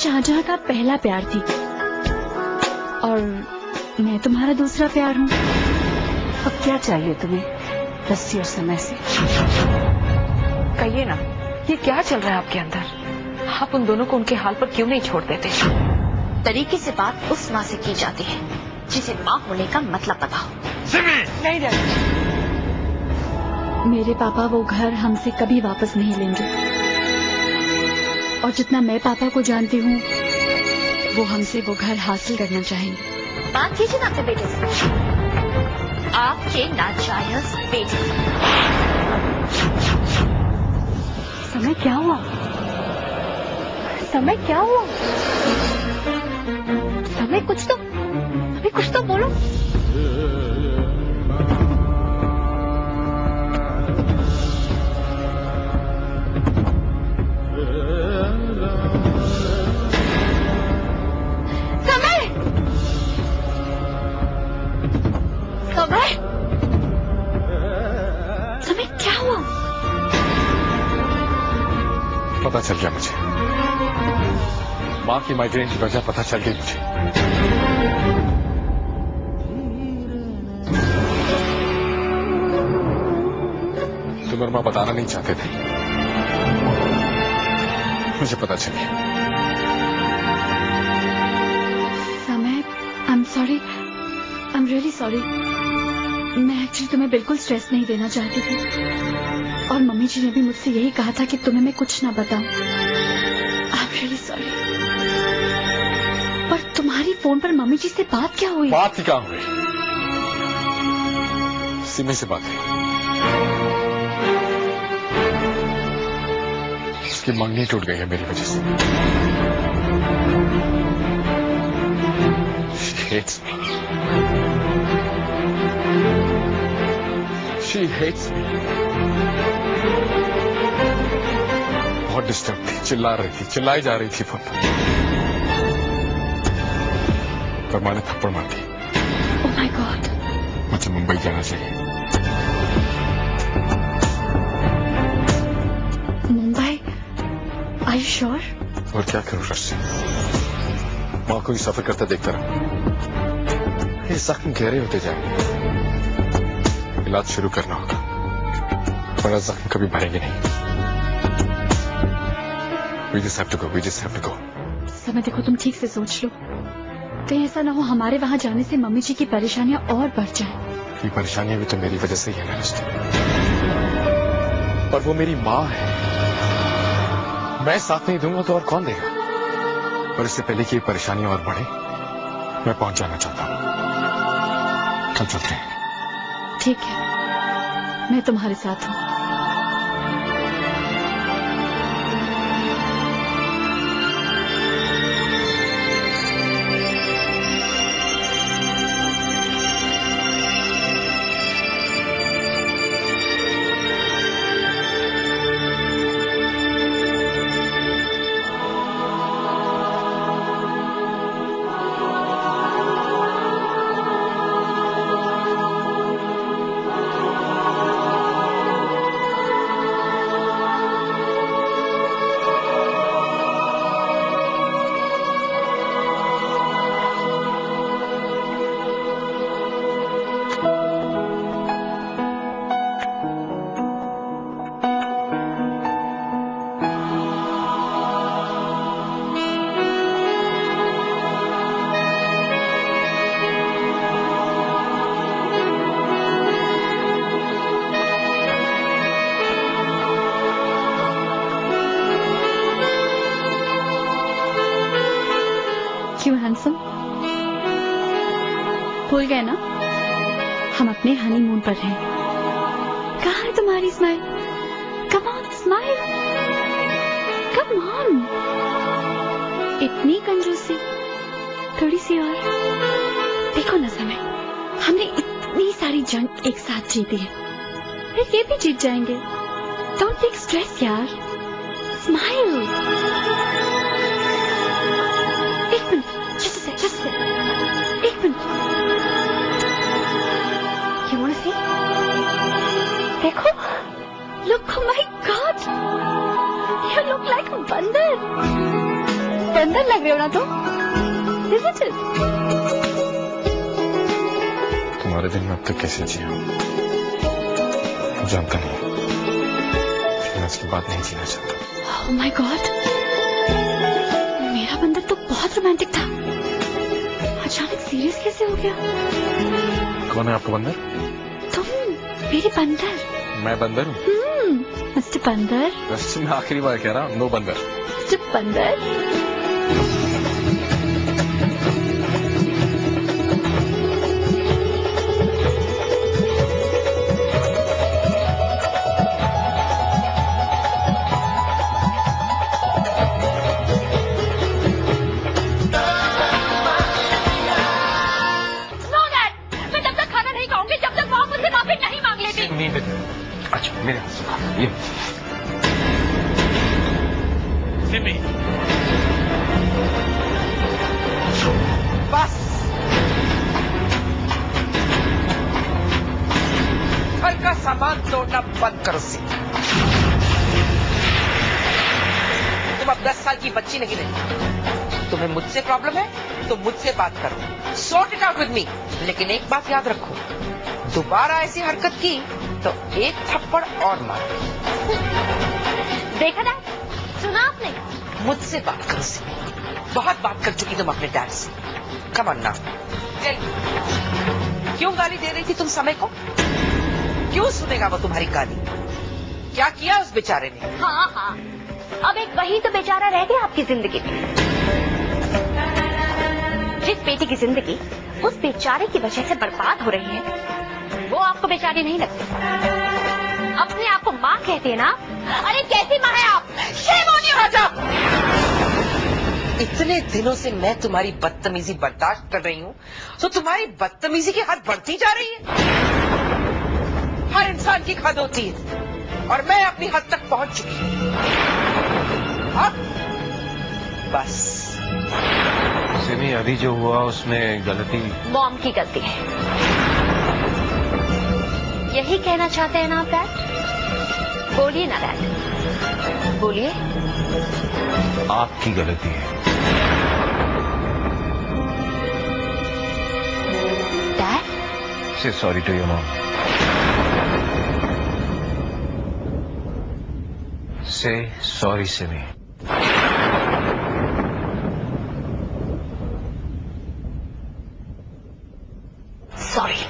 शाहजहां का पहला प्यार थी और मैं तुम्हारा दूसरा प्यार हूँ। अब क्या चाहिए तुम्हें रस्सी और समय से? कहिए ना, ये क्या चल रहा है आपके अंदर? आप उन दोनों को उनके हाल पर क्यों नहीं छोड़ देते? तरीके से बात उस माँ से की जाती है जिसे माँ होने का मतलब पता हो। नहीं डैडी, मेरे पापा वो घर हमसे कभी वापस नहीं लेंगे और जितना मैं पापा को जानती हूँ वो हमसे वो घर हासिल करना चाहेंगे। बात कीजिए ना अपने बेटे से, आपके नाजायज बेटे। समय क्या हुआ? समय क्या हुआ? समय कुछ तो बोलो। समय क्या हुआ? पता चल गया मुझे, माँ की माइग्रेन की वजह पता चल गई मुझे। तुम और माँ बताना नहीं चाहते थे, मुझे पता चल गया। समय, I am sorry, I am really sorry. मैं एक्चुअली तुम्हें बिल्कुल स्ट्रेस नहीं देना चाहती थी और मम्मी जी ने भी मुझसे यही कहा था कि तुम्हें मैं कुछ ना बताऊं। I am really sorry. पर तुम्हारी फोन पर मम्मी जी से बात क्या हुई? बात ही कहाँ हुई, सीमे से बात हुई। उसकी मंगनी टूट गई है मेरी वजह से। She hates me. She hates me. बहुत डिस्टर्ब थी, चिल्ला रही थी, चिल्लाई जा रही थी फोन पर मैंने थप्पड़ मार दी। Oh my God. मुझे मुंबई जाना चाहिए। मुंबई? Are you sure? और क्या करूं रस्सी, माँ को ही सफर करता देखता रहा। ये जख्म गहरे होते जाएंगे, इलाज शुरू करना होगा वरना जख्म कभी भरेंगे नहीं। We just have to go, we just have to go. समय देखो, तुम ठीक से सोच लो, कहीं ऐसा ना हो हमारे वहां जाने से मम्मी जी की परेशानियां और बढ़ जाए। ये परेशानियां भी तो मेरी वजह से ही है ना रस्ते, और वो मेरी माँ है। मैं साथ नहीं दूंगा तो और कौन देगा? और इससे पहले कि ये परेशानियां और बढ़े, मैं पहुंच जाना चाहता हूं। कल चलते हैं। ठीक है, मैं तुम्हारे साथ हूँ। क्यों हैंडसम, भूल गए ना हम अपने हनीमून पर हैं। कहाँ है तुम्हारी smile? Come on smile, come on. इतनी कंजूसी, थोड़ी सी और। देखो ना समय, हमने इतनी सारी जंग एक साथ जीती है, फिर ये भी जीत जाएंगे। डोंट टेक स्ट्रेस यार, स्माइल। एक मिनट, just a sec. एक मिनट। You wanna see? देखो, look, oh my God, you look like a बंदर। बंदर लग रहे हो ना तुम। Isn't it? तुम्हारे दिन में अब तक कैसे जिया जानता नहीं, मैं इसके बाद नहीं जीना चाहता। Oh my God, मेरा बंदर तो बहुत रोमांटिक था, अचानक सीरियस कैसे हो गया? कौन है आपका बंदर? तुम मेरी बंदर। मैं बंदर हूँ? मिस्टर बंदर। वैसे मैं आखिरी बार कह रहा हूँ, नो बंदर। मिस्टर बंदर। अच्छा मेरे हाथ से ये सिमी, बस घर का सामान तोड़ना बंद करो सिमी। तुम अब 10 साल की बच्ची नहीं रही। तुम्हें मुझसे प्रॉब्लम है तो मुझसे बात करो, sort it out with me. लेकिन एक बात याद रखो, दोबारा ऐसी हरकत की तो एक थप्पड़ और मार। देखा ना, सुना आपने? मुझसे बात करो सिमी, बहुत बात कर चुकी तुम अपने डैड से। कम ऑन नाउ, क्यों गाली दे रही थी तुम समय को? क्यों सुनेगा वो तुम्हारी गाली? क्या किया उस बेचारे ने? हाँ हाँ, अब एक वही तो बेचारा रह गया आपकी जिंदगी में। जिस बेटी की जिंदगी उस बेचारे की वजह से बर्बाद हो रही है, वो आपको बेचारी नहीं लगती। अपने आप को माँ कहती है ना? अरे कैसी माँ है आप? Shame on you. इतने दिनों से मैं तुम्हारी बदतमीजी बर्दाश्त कर रही हूँ, तो तुम्हारी बदतमीजी की हद बढ़ती जा रही है। हर इंसान की हद होती है और मैं अपनी हद तक पहुंच चुकी हूँ। अब बस। सिमी, अभी जो हुआ उसमें गलती मॉम की गलती है, यही कहना चाहते हैं ना आप डैड? बोलिए ना डैड, बोलिए। आपकी गलती है डैड। से सॉरी टू योर मॉम। से सॉरी सिमी। सॉरी।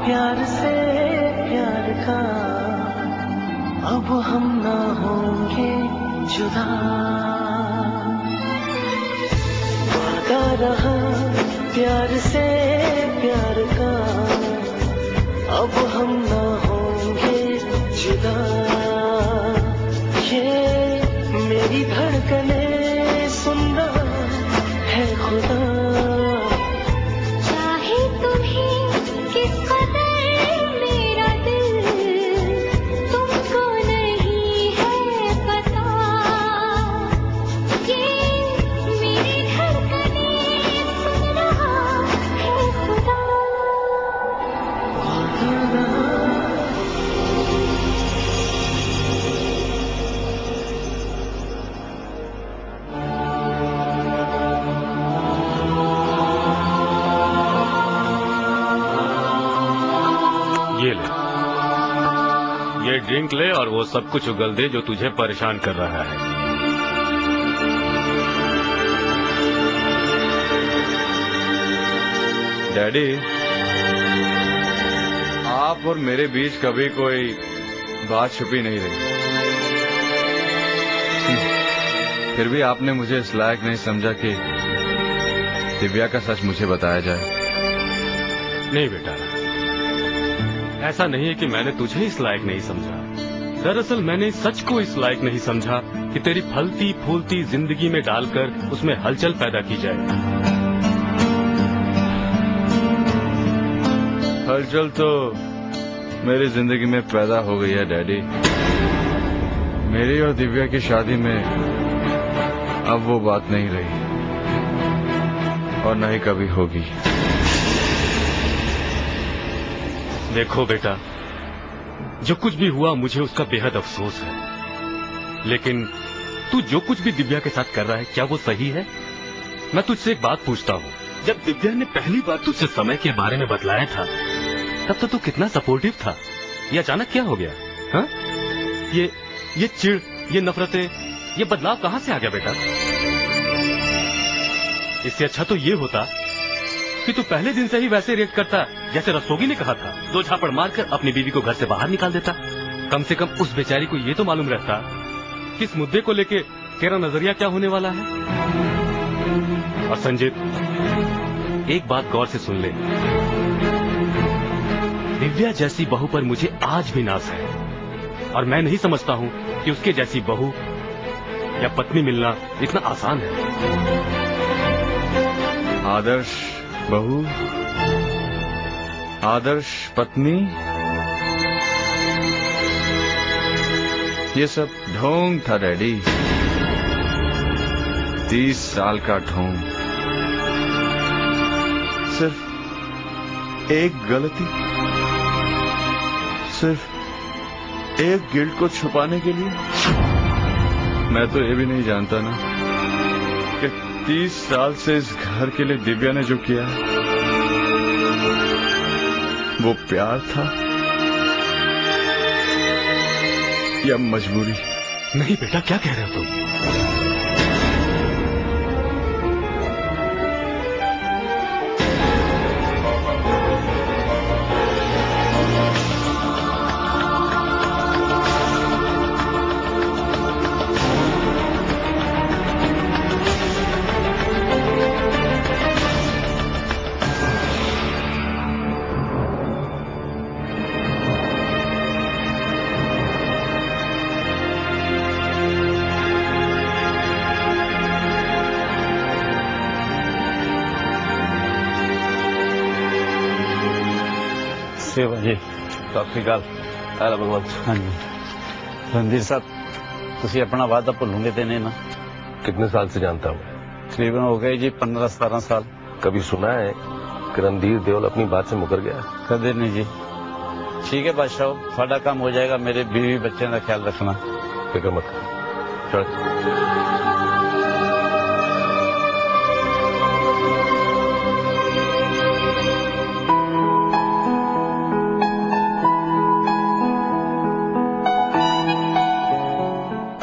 प्यार से प्यार का अब हम ना होंगे जुदा, वादा रहा प्यार से प्यार का अब हम ना होंगे जुदा। ये मेरी धड़कने सुन रहा है खुदा, ये ले, ये ड्रिंक ले और वो सब कुछ उगल दे जो तुझे परेशान कर रहा है। डैडी, आप और मेरे बीच कभी कोई बात छुपी नहीं रही। फिर भी आपने मुझे इस लायक नहीं समझा कि दिव्या का सच मुझे बताया जाए। नहीं बेटा, ऐसा नहीं है कि मैंने तुझे इस लायक नहीं समझा। दरअसल मैंने सच को इस लायक नहीं समझा कि तेरी फलती फूलती जिंदगी में डालकर उसमें हलचल पैदा की जाए। हलचल तो मेरी जिंदगी में पैदा हो गई है डैडी। मेरी और दिव्या की शादी में अब वो बात नहीं रही और न ही कभी होगी। देखो बेटा, जो कुछ भी हुआ मुझे उसका बेहद अफसोस है, लेकिन तू जो कुछ भी दिव्या के साथ कर रहा है क्या वो सही है? मैं तुझसे एक बात पूछता हूँ, जब दिव्या ने पहली बार तुझसे समय के बारे में बतलाया था तब तो तू कितना सपोर्टिव था। ये अचानक क्या हो गया? हाँ? ये चिढ़, ये नफरतें, ये बदलाव कहाँ से आ गया बेटा? इससे अच्छा तो ये होता कि तू पहले दिन से ही वैसे रिएक्ट करता जैसे रस्तोगी ने कहा था, दो झापड़ मारकर अपनी बीवी को घर से बाहर निकाल देता। कम से कम उस बेचारी को ये तो मालूम रहता कि इस मुद्दे को लेके तेरा नजरिया क्या होने वाला है। और संजीत, एक बात गौर से सुन ले, दिव्या जैसी बहू पर मुझे आज भी नाज है और मैं नहीं समझता हूँ कि उसके जैसी बहू या पत्नी मिलना इतना आसान है। आदर्श बहू, आदर्श पत्नी, ये सब ढोंग था डैडी। 30 साल का ढोंग। सिर्फ एक गलती, सिर्फ एक गिल्ट को छुपाने के लिए। मैं तो ये भी नहीं जानता ना कि 30 साल से इस घर के लिए दिव्या ने जो किया वो प्यार था या मजबूरी। नहीं बेटा, क्या कह रहे हो तुम? जी सत श्री अकाल। हेलो भगवंत। हाँ जी रणधीर साहब, तुसी अपना वादा भूलोगे तो नहीं ना? कितने साल से जानता हूँ? तकरीबन हो गए जी 15-17 साल। कभी सुना है कि रणधीर देओल अपनी बात से मुकर गया? कदे नहीं जी। ठीक है बादशाह, थोड़ा काम हो जाएगा, मेरे बीवी बच्चों का ख्याल रखना। फिक्र मत कर, चल।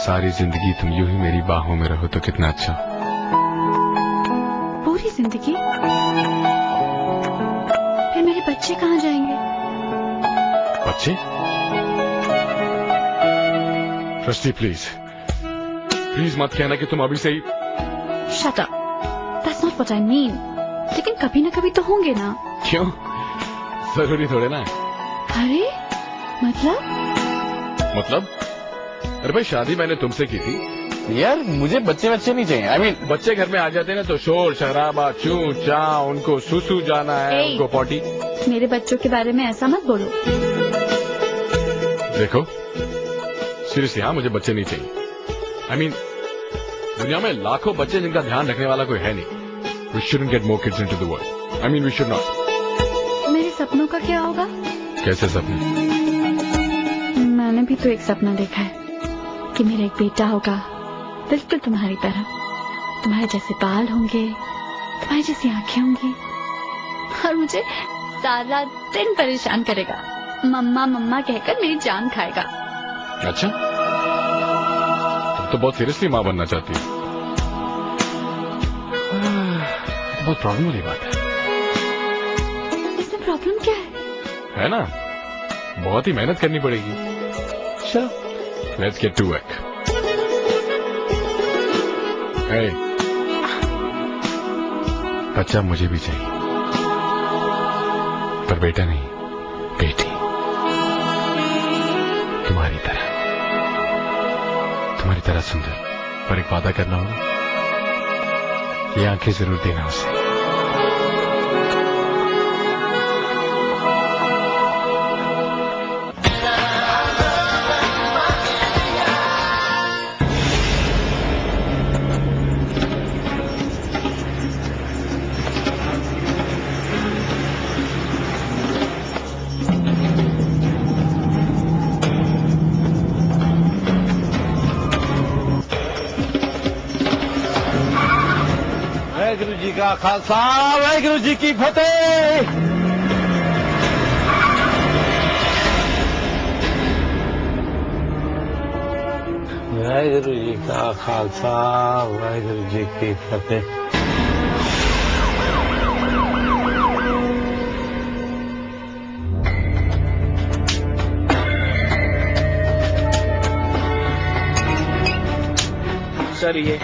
सारी जिंदगी तुम यूं ही मेरी बाहों में रहो तो कितना अच्छा। पूरी जिंदगी? फिर मेरे बच्चे कहाँ जाएंगे? बच्चे? रश्मि प्लीज प्लीज मत कहना कि तुम अभी से ही। Shut up. That's not what I mean. लेकिन कभी ना कभी तो होंगे ना? क्यों? जरूरी थोड़े ना। अरे मतलब? अरे भाई, शादी मैंने तुमसे की थी। यार मुझे बच्चे नहीं चाहिए। I mean, बच्चे घर में आ जाते ना तो शोर शराबा, चूं चा, उनको सुसु जाना है, उनको पॉटी। मेरे बच्चों के बारे में ऐसा मत बोलो। देखो सीरियसली, हाँ मुझे बच्चे नहीं चाहिए। I mean, दुनिया में लाखों बच्चे जिनका ध्यान रखने वाला कोई है नहीं। We shouldn't get more kids into the world. I mean, we should not. मेरे सपनों का क्या होगा? कैसे सपने? मैंने भी तो एक सपना देखा है कि मेरा एक बेटा होगा, बिल्कुल तुम्हारी तरह। तुम्हारे जैसे बाल होंगे, तुम्हारी जैसी आंखें होंगी और मुझे सारा दिन परेशान करेगा। मम्मा मम्मा कहकर मेरी जान खाएगा। अच्छा, तुम तो बहुत सीरियसली माँ बनना चाहती हो। बहुत प्रॉब्लम वाली बात है। इसमें प्रॉब्लम क्या है? है ना, बहुत ही मेहनत करनी पड़ेगी। चलो, लेट्स गेट टू वर्क। बच्चा मुझे भी चाहिए, पर बेटा नहीं, बेटी। तुम्हारी तरह सुंदर। पर एक वादा करना होगा, ये आंखें जरूर देना उसे। वाहिगुरु जी का खालसा, वाहिगुरु जी की फतेह। वाहिगुरु जी का खालसा, वाहिगुरु जी की फतेह। सर ये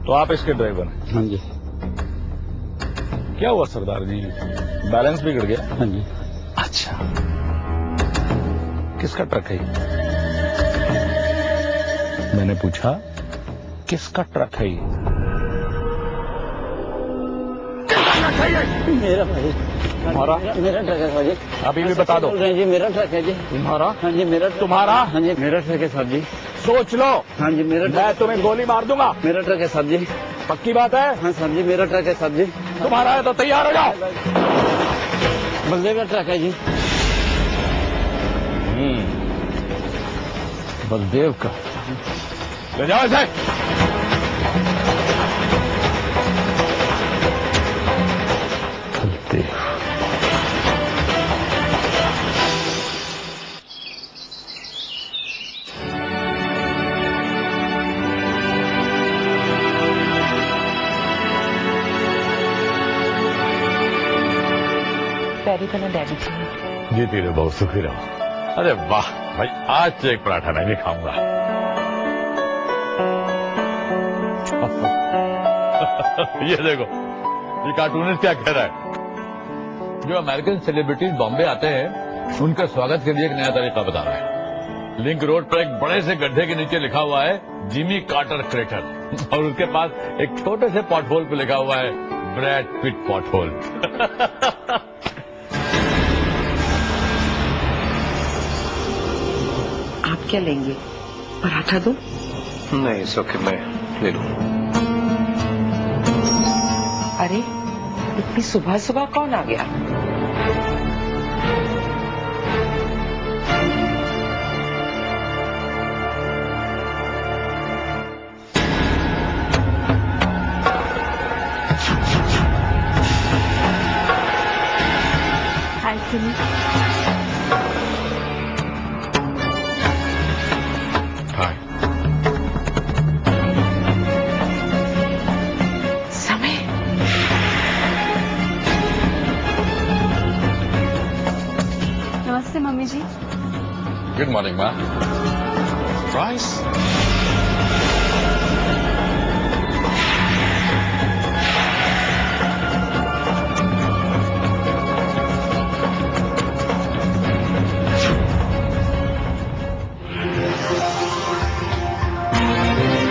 तो आप इसके ड्राइवर हैं? हाँ जी। क्या हुआ सरदार जी, बैलेंस बिगड़ गया? हाँ जी। अच्छा, किसका ट्रक है? मैंने पूछा किसका ट्रक है? मेरा भाई। तुम्हारा? मेरा ट्रक है भाई। अभी भी बता दो। जी मेरा ट्रक है जी। तुम्हारा? हाँ जी मेरा। तुम्हारा? हाँ जी मेरा ट्रक है साहब जी। सोच लो। हाँ जी मेरा। मैं तुम्हें गोली मार दूंगा। मेरा ट्रक है साहब जी। पक्की बात है? हाँ साहब जी मेरा ट्रक है साहब जी। तुम्हारा है तो तैयार हो जाओ। बलदेव का ट्रक है जी। बलदेव का। ले जाओ इसे। बलदेव। पैरी पना डैडी जी। जी तेरे बहुत सुखी रहो। अरे वाह भाई, आज तो एक पराठा मैं भी खाऊंगा। ये देखो, ये कार्टूनिस्ट क्या कह रहा है। जो अमेरिकन सेलिब्रिटीज बॉम्बे आते हैं, उनका स्वागत के लिए एक नया तरीका बता रहा है। लिंक रोड पर एक बड़े से गड्ढे के नीचे लिखा हुआ है जिमी कार्टर क्रेटर, और उसके पास एक छोटे से पॉटहोल पे लिखा हुआ है ब्रैड पिट पॉटहोल। आप क्या लेंगे, पराठा दो? नहीं ओके, मैं ले लूं। अरे इतनी सुबह सुबह कौन आ गया? हाय सुनी। हाय। समय नमस्ते मम्मी जी। गुड मॉर्निंग माँ। राइस।